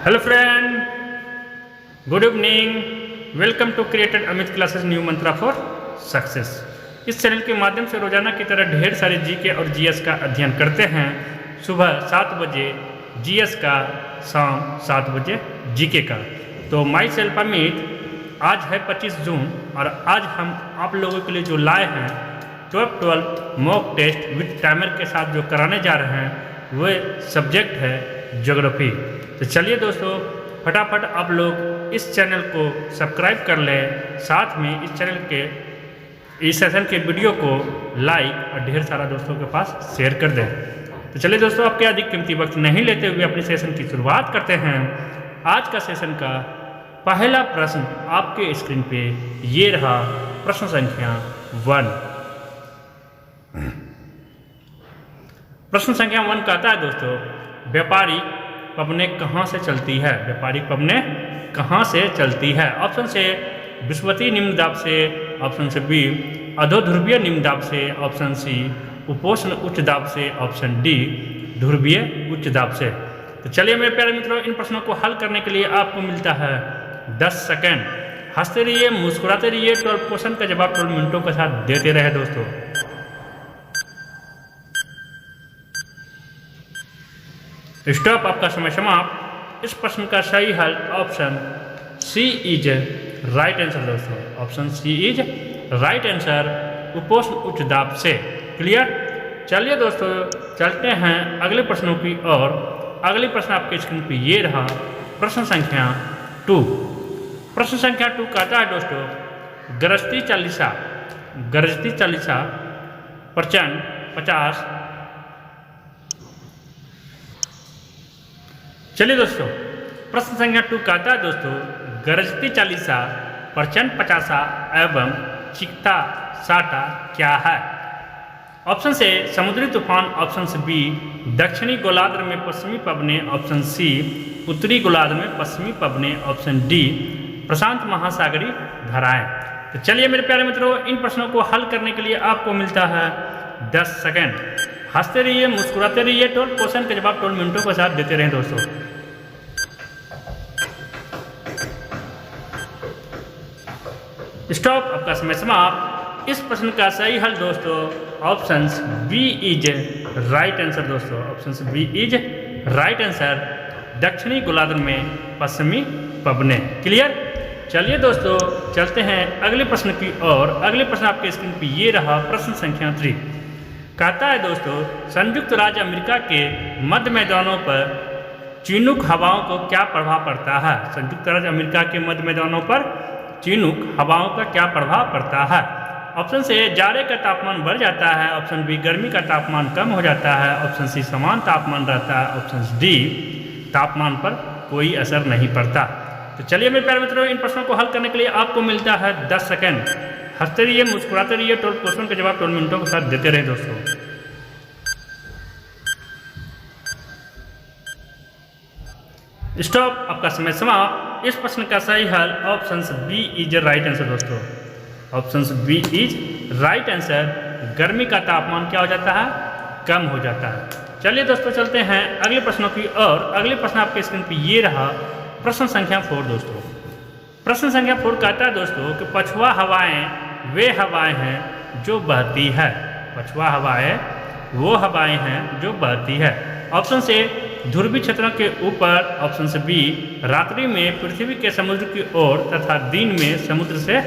Hello friend, good evening. Welcome to created Amit classes new mantra for success. इस चैनल के माध्यम से रोजाना की तरह ढेर सारे जीके और जीएस का अध्ययन करते हैं। सुबह 7 बजे जीएस का, शाम 7 बजे जीके का। तो माई सेल्फ अमित, आज है 25 जून और आज हम आप लोगों के लिए जो लाए हैं 12 मॉक टेस्ट विद टाइमर के साथ जो कराने जा रहे हैं वह सब्जेक्ट है ज्योग्राफी। तो चलिए दोस्तों, फटाफट आप लोग इस चैनल को सब्सक्राइब कर लें, साथ में इस चैनल के इस सेशन के वीडियो को लाइक और ढेर सारा दोस्तों के पास शेयर कर दें। तो चलिए दोस्तों, आपके अधिक कीमती वक्त नहीं लेते हुए अपने सेशन की शुरुआत करते हैं। आज का सेशन का पहला प्रश्न आपके स्क्रीन पे ये रहा, प्रश्न संख्या 1। प्रश्न संख्या 1 कहता है दोस्तों, व्यापारिक पवनें कहाँ से चलती है? व्यापारिक पवनें कहाँ से चलती है? ऑप्शन से विषुवतीय निम्न दाब से, ऑप्शन से बी अधोध्रुवीय निम्न दाब से, ऑप्शन सी उपोष्ण उच्च दाब से, ऑप्शन डी ध्रुवीय उच्च दाब से। तो चलिए मेरे प्यारे मित्रों, इन प्रश्नों को हल करने के लिए आपको मिलता है 10 सेकेंड। हंसते रहिए, मुस्कुराते रहिए, 12 क्वेश्चन का जवाब 12 मिनटों के साथ देते रहे दोस्तों। स्टॉप, आपका समय समाप्त। इस प्रश्न का सही हल option C is right answer दोस्तों। Option C is right answer, उपोष्ण उच्च दाब से। क्लियर? चलिए दोस्तों, चलते हैं अगले प्रश्नों की ओर। अगले प्रश्न आपके स्क्रीन पे ये रहा, प्रश्न संख्या 2। प्रश्न संख्या 2 कहता है दोस्तों, गरजती चालीसा प्रचंड 50। चलिए दोस्तों, प्रश्न संख्या 2 कहता है दोस्तों, गरजती चालीसा प्रचंड 50 एवं चीखता 60 क्या है? ऑप्शन से समुद्री तूफान, ऑप्शन से बी दक्षिणी गोलार्ध में पश्चिमी पवने, ऑप्शन सी उत्तरी गोलार्ध में पश्चिमी पवने, ऑप्शन डी प्रशांत महासागरीय धाराएं। तो चलिए मेरे प्यारे मित्रों, इन प्रश्नों को हल करने के लिए आपको मिलता है 10 सेकेंड। हंसते रहिए, मुस्कुराते रहिए, 12 क्वेश्चन के जवाब 12 मिनटों के साथ देते रहें दोस्तों। स्टॉप, आपका समय समाप्त। इस प्रश्न का सही हल दोस्तों option B is right answer दोस्तों। Option B is right answer, दक्षिणी गोलार्ध में पश्चिमी पवने। क्लियर? चलिए दोस्तों, चलते हैं अगले प्रश्न की ओर। अगले प्रश्न आपके स्क्रीन पे ये रहा, प्रश्न संख्या 3। कहता है दोस्तों, संयुक्त राज्य अमेरिका के मध्य मैदानों पर चिनूक हवाओं को क्या प्रभाव पड़ता है? संयुक्त राज्य अमेरिका के मध्य मैदानों पर चिनूक हवाओं का क्या प्रभाव पड़ता है? ऑप्शन से जाड़े का तापमान बढ़ जाता है, ऑप्शन बी गर्मी का तापमान कम हो जाता है, ऑप्शन सी समान तापमान रहता है, ऑप्शन डी तापमान पर कोई असर नहीं पड़ता। तो चलिए मेरे प्यारे मित्रों, इन प्रश्नों को हल करने के लिए आपको मिलता है 10 सेकेंड। हंसते रहिए, मुस्कुराते रहिए, 12 क्वेश्चन के जवाब 12 मिनटों के साथ देते रहे दोस्तों। स्टॉप, आपका समय समाप्त। इस प्रश्न का सही हल option B is right answer दोस्तों। Option B is right answer, गर्मी का तापमान क्या हो जाता है? कम हो जाता है। चलिए दोस्तों, चलते हैं अगले प्रश्नों की ओर। अगले प्रश्न आपके स्क्रीन पे ये रहा, प्रश्न संख्या 4 दोस्तों। प्रश्न संख्या 4 कहता है दोस्तों कि पछुआ हवाएं वे हवाएं हैं जो बहती है। पछुआ हवाएं वो हवाएं हैं जो बहती है। ऑप्शन से ध्रुवीय क्षेत्रों के ऊपर, ऑप्शन से बी रात्रि में पृथ्वी के समुद्र की ओर तथा दिन में समुद्र से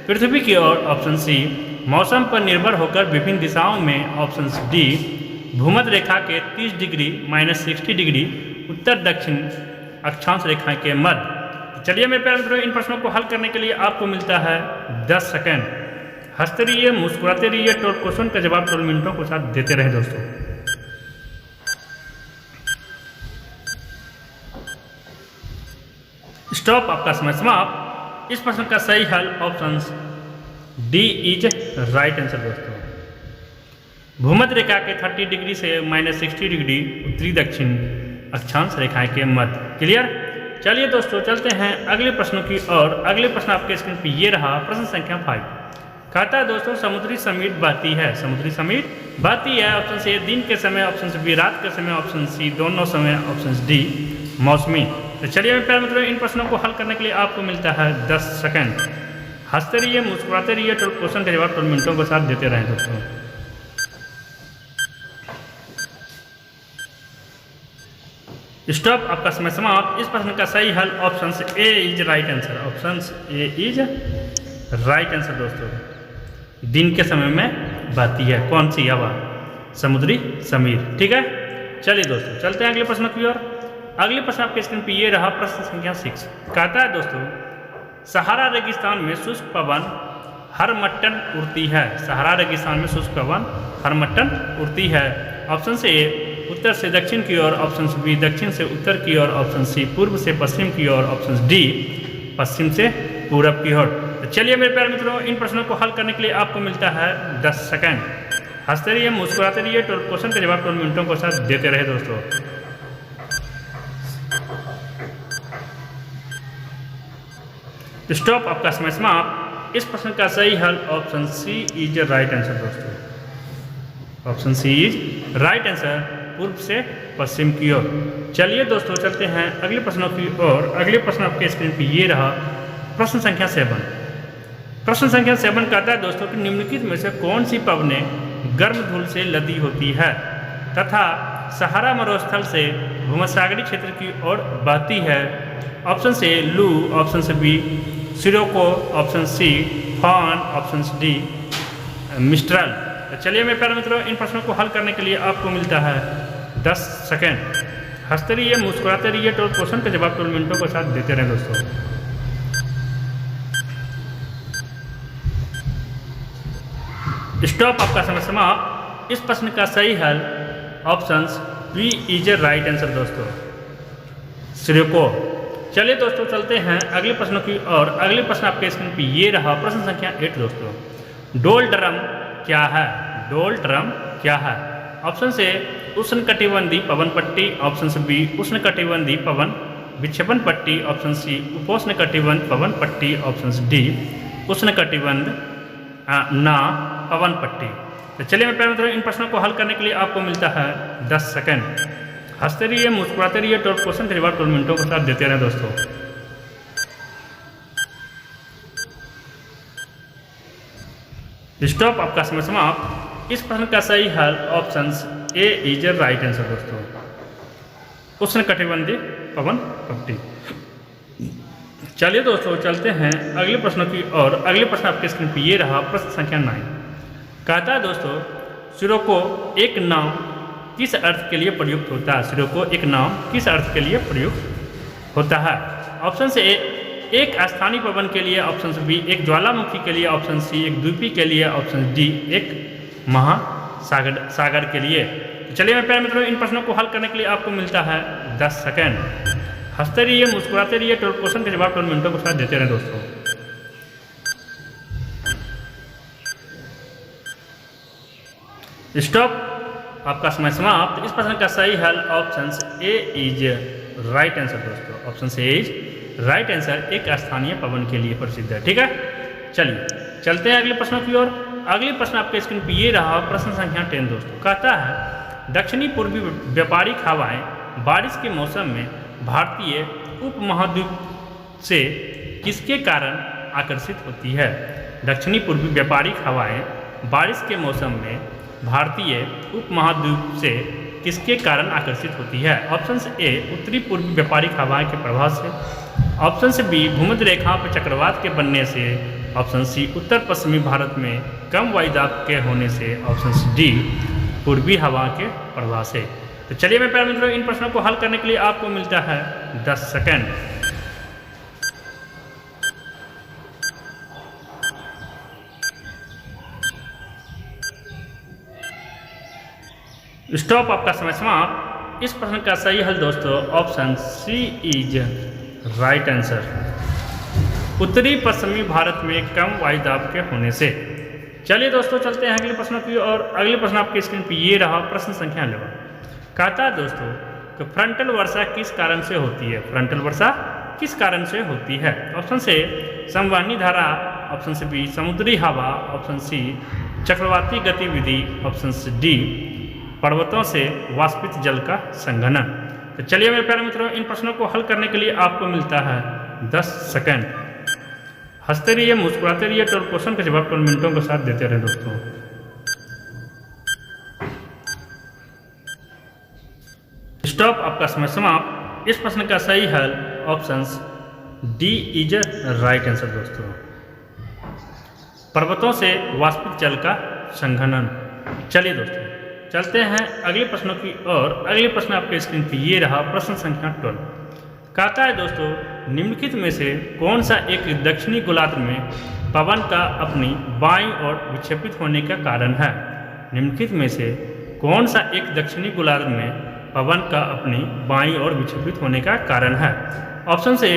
पृथ्वी की ओर, ऑप्शन सी मौसम पर निर्भर होकर विभिन्न दिशाओं में, ऑप्शन डी भूमध्य रेखा के 30 डिग्री -60 डिग्री उत्तर दक्षिण अक्षांश रेखा के मध्य। चलिए मेरे प्यारे मित्रों, इन प्रश्नों को हल करने के लिए आपको मिलता है 10 सेकेंड। हंसते रहिए, मुस्कुराते रहिए, 12 क्वेश्चन का जवाब 12 मिनटों के साथ देते रहे दोस्तों। स्टॉप, आपका समय समाप्त। इस प्रश्न का सही हल option D is right answer दोस्तों। भूमध्य रेखा के 30 डिग्री से -60 डिग्री उत्तरी दक्षिण अक्षांश रेखाएं के मध्य। क्लियर? चलिए दोस्तों, चलते हैं अगले प्रश्नों की ओर। अगले प्रश्न आपके स्क्रीन पे ये रहा, प्रश्न संख्या 5। कहता है दोस्तों, समुद्री समीर बहती है। समुद्री समीर बहती है। ऑप्शन से दिन के समय, ऑप्शन से बी रात के समय, ऑप्शन सी दोनों समय, ऑप्शन डी मौसमी। तो चलिए मेरे प्यारे मित्रों, इन प्रश्नों को हल करने के लिए आपको मिलता है 10 सेकंड। हंसते रहिए, मुस्कुराते रहिए, तो क्वेश्चन का जवाब 12 मिनटों के साथ देते रहें दोस्तों। स्टॉप, आपका समय समाप्त। इस प्रश्न का सही हल option A is right answer. Option A is right answer दोस्तों। दिन के समय में बहती है कौन सी हवा? समुद्री समीर। ठीक है, चलिए दोस्तों चलते हैं अगले प्रश्न की ओर। अगले प्रश्न आपके स्क्रीन पे ये रहा, प्रश्न संख्या 6। कहता है दोस्तों, सहारा रेगिस्तान में शुष्क पवन हर मट्टन उड़ती है। सहारा रेगिस्तान में शुष्क पवन हर मट्टन उड़ती है। ऑप्शन ए उत्तर से दक्षिण की ओर, ऑप्शन बी दक्षिण से उत्तर की ओर, ऑप्शन सी पूर्व से पश्चिम की ओर, ऑप्शन डी पश्चिम से पूरब की ओर। तो चलिए मेरे प्यारे मित्रों, इन प्रश्नों को हल करने के लिए आपको मिलता है 10 सेकंड। हंसते रहिए, मुस्कुराते रहिए, तो क्वेश्चन के जवाब 12 मिनटों के साथ देते रहे दोस्तों। स्टॉप, आपका समय समाप्त। इस प्रश्न का सही हल option C is right answer दोस्तों। Option C is right answer, पूर्व से पश्चिम की ओर। चलिए दोस्तों चलते हैं अगले प्रश्नों की ओर। अगले प्रश्न आपके स्क्रीन पे ये रहा, प्रश्न संख्या 7। प्रश्न संख्या 7 कहता है दोस्तों कि निम्नलिखित में से कौन सी पवनें गर्म धूल से लदी होती है तथा सहारा मरुस्थल से भूमध्यसागरीय क्षेत्र की ओर बहती है? ऑप्शन से लू, ऑप्शन से B sirocco, option C foehn, option D mistral. तो चलिए मेरे प्यारे मित्रों, इन प्रश्नों को हल करने के लिए आपको मिलता है 10 सेकंड। हंसते रहिए, मुस्कुराते रहिए, तो क्वेश्चन का जवाब 12 मिनटों के साथ देते रहें दोस्तों। स्टॉप, आपका समय समाप्त। इस प्रश्न का सही हल option B is right answer दोस्तों, सिरोको। चलिए दोस्तों चलते हैं अगले प्रश्नों की और। अगले प्रश्न आपके स्क्रीन पे ये रहा, प्रश्न संख्या 8 दोस्तों। डोल ड्रम क्या है? डोल ड्रम क्या है? ऑप्शन से उष्णकटिबंधीय पवन पट्टी, ऑप्शन से बी उष्णकटिबंधीय पवन विक्षेपण पट्टी, ऑप्शन सी उपोष्णकटिबंध पवन पट्टी, ऑप्शन डी उष्णकटिबंध ना पवन पट्टी। तो चलिए मेरे प्यारे मित्रों, इन प्रश्नों को हल करने के लिए आपको मिलता है 10 सेकंड। हंसते रहिए, मुस्कुराते रहिए, तो क्वेश्चन के जवाब 12 मिनटों के साथ देते रहें दोस्तों। स्टॉप, आपका समय समाप्त। इस प्रश्न का सही हल option A is right answer दोस्तों, उष्णकटिबंधीय पवन पट्टी। चलिए दोस्तों चलते हैं अगले प्रश्नों की और। अगले प्रश्न आपके स्क्रीन पे ये रहा, प्रश्न संख्या 9। कहता है दोस्तों, सिरोको एक नाम किस अर्थ के लिए प्रयुक्त होता है? सिरोको एक नाम किस अर्थ के लिए प्रयुक्त होता है? ऑप्शन से एक स्थानीय पवन के लिए, ऑप्शन बी एक ज्वालामुखी के लिए, ऑप्शन सी एक द्वीपी के लिए, ऑप्शन डी एक महासागर के लिए। तो चलिए मेरे प्यारे मित्रों, इन प्रश्नों को हल करने के लिए आपको मिलता है 10 सेकंड। हंसते रहिए, मुस्कुराते रहिए, तो क्वेश्चन के जवाब 12 मिनटों के साथ देते रहें दोस्तों। स्टॉप, आपका समय समाप्त। इस प्रश्न का सही हल option A is right answer दोस्तों। Option A is right answer, एक स्थानीय पवन के लिए प्रसिद्ध है। ठीक है, चलिए चलते हैं अगले प्रश्नों की ओर। अगले प्रश्न आपके स्क्रीन पे ये रहा, प्रश्न संख्या 10 दोस्तों। कहता है, दक्षिणी पूर्वी व्यापारिक हवाएं बारिश के मौसम में भारतीय उपमहाद्वीप से किसके कारण आकर्षित होती है? दक्षिणी पूर्वी व्यापारिक हवाएं बारिश के मौसम में भारतीय उपमहाद्वीप से किसके कारण आकर्षित होती है? ऑप्शन ए उत्तरी पूर्वी व्यापारिक हवाएं के प्रभाव से, ऑप्शन से बी भूमध्य रेखा पर चक्रवात के बनने से, ऑप्शन सी उत्तर पश्चिमी भारत में कम वायुदाब के होने से, ऑप्शन डी पूर्वी हवा के प्रभाव से। तो चलिए मेरे प्यारे मित्रों, इन प्रश्नों को हल करने के लिए आपको मिलता है 10 सेकंड। स्टॉप, आपका समय समाप्त। इस प्रश्न का सही हल दोस्तों option C is right answer, उत्तरी पश्चिमी भारत में कम वायुदाब के होने से। चलिए दोस्तों चलते हैं अगले प्रश्नों की और। अगले प्रश्न आपके स्क्रीन पे ये रहा, प्रश्न संख्या 11। कहता है दोस्तों कि फ्रंटल वर्षा किस कारण से होती है? फ्रंटल वर्षा किस कारण से होती है? ऑप्शन से संवहनी धारा, ऑप्शन से बी समुद्री हवा, ऑप्शन सी चक्रवाती गतिविधि, ऑप्शन डी पर्वतों से वाष्पित जल का संघनन। तो चलिए मेरे प्यारे मित्रों, इन प्रश्नों को हल करने के लिए आपको मिलता है 10 सेकंड। हंसते रहिए, मुस्कुराते रहिए और क्वेश्चन का जवाब 2 मिनटों के साथ देते रहे दोस्तों। स्टॉप, आपका समय समाप्त। इस प्रश्न का सही हल options D is right answer दोस्तों। पर्वतों से वाष्पित जल का संघनन। चलिए दोस्तों चलते हैं अगले प्रश्नों की ओर। अगले प्रश्न आपके स्क्रीन पर ये रहा, प्रश्न संख्या 12। कहता है दोस्तों, निम्नलिखित में से कौन सा एक दक्षिणी गोलार्ध में पवन का अपनी बाईं ओर विक्षेपित होने का कारण है। निम्नलिखित में से कौन सा एक दक्षिणी गोलार्ध में पवन का अपनी बाईं ओर विक्षेपित होने का कारण है। ऑप्शन ए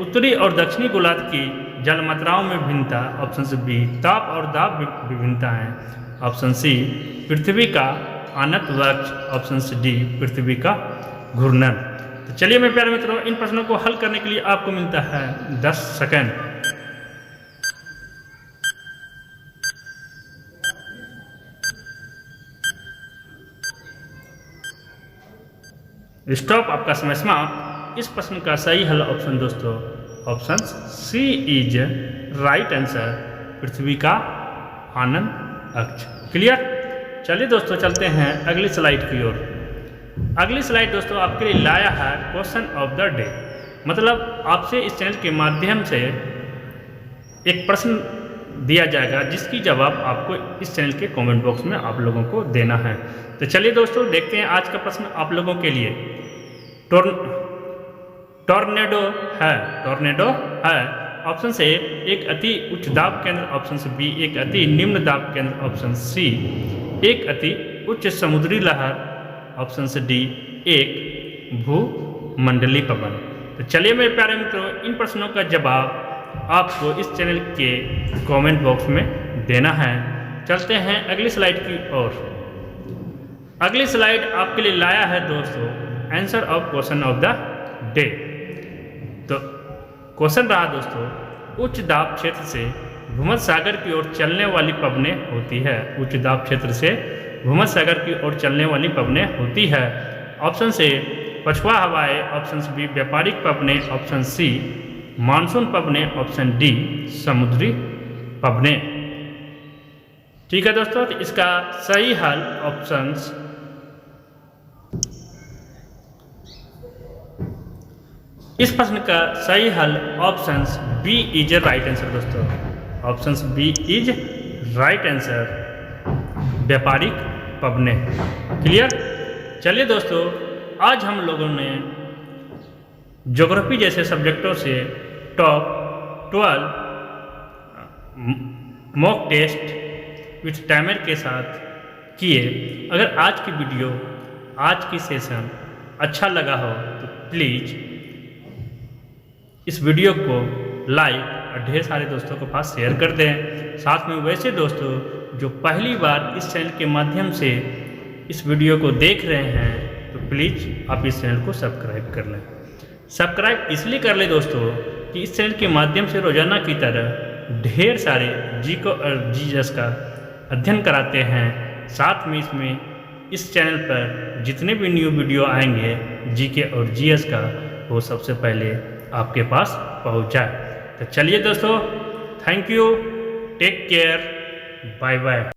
उत्तरी और दक्षिणी गोलार्ध की जल मात्राओं में भिन्नता। ऑप्शन बी ताप और दाब विभिन्नता है। ऑप्शन सी पृथ्वी का आनत वक्ष। ऑप्शन डी पृथ्वी का घूर्णन। तो चलिए मेरे प्यारे मित्रों, इन प्रश्नों को हल करने के लिए आपको मिलता है 10 सेकंड। स्टॉप, आपका समय समाप्त। इस प्रश्न का सही हल ऑप्शन दोस्तों option C is right answer, पृथ्वी का आनंद अक्ष। क्लियर। चलिए दोस्तों चलते हैं अगली स्लाइड की ओर। अगली स्लाइड दोस्तों आपके लिए लाया है क्वेश्चन ऑफ द डे। मतलब आपसे इस चैनल के माध्यम से एक प्रश्न दिया जाएगा जिसकी जवाब आपको इस चैनल के कमेंट बॉक्स में आप लोगों को देना है। तो चलिए दोस्तों देखते हैं आज का प्रश्न आप लोगों के लिए। टॉर्नेडो है। ऑप्शन ए एक अति उच्च दाब केंद्र। ऑप्शन बी एक अति निम्न दाब केंद्र। ऑप्शन सी एक अति उच्च समुद्री लहर। ऑप्शन डी एक भूमंडलीय पवन। तो चलिए मेरे प्यारे मित्रों, इन प्रश्नों का जवाब आपको इस चैनल के कमेंट बॉक्स में देना है। चलते हैं अगली स्लाइड की ओर। अगली स्लाइड आपके लिए लाया है दोस्तों answer of question of the day. तो क्वेश्चन रहा दोस्तों, उच्च दाब क्षेत्र से भूमध्य सागर की ओर चलने वाली पवनें होती है। उच्च दाब क्षेत्र से भूमध्य सागर की ओर चलने वाली पवनें होती है। ऑप्शन ए पछुआ हवाएं। ऑप्शन बी व्यापारिक पवनें। ऑप्शन सी मानसून पवनें। ऑप्शन डी समुद्री पवनें। ठीक है दोस्तों, तो इसका सही हल ऑप्शंस इस प्रश्न का सही हल options B is right answer दोस्तों। Options B is right answer, व्यापारिक पवनें। क्लियर। चलिए दोस्तों, आज हम लोगों ने ज्योग्राफी जैसे सब्जेक्टों से top 12 mock test with timer के साथ किए। अगर आज की वीडियो, आज की सेशन अच्छा लगा हो तो प्लीज़ इस वीडियो को लाइक और ढेर सारे दोस्तों के पास शेयर कर दें। साथ में वैसे दोस्तों जो पहली बार इस चैनल के माध्यम से इस वीडियो को देख रहे हैं तो प्लीज़ आप इस चैनल को सब्सक्राइब कर लें। सब्सक्राइब इसलिए कर लें दोस्तों कि इस चैनल के माध्यम से रोजाना की तरह ढेर सारे जीके और जीएस का अध्ययन कराते हैं। साथ में इसमें इस चैनल पर जितने भी न्यू वीडियो आएंगे जीके और जीएस का, वो सबसे पहले आपके पास पहुंच जाए। तो चलिए दोस्तों, thank you, take care, bye bye.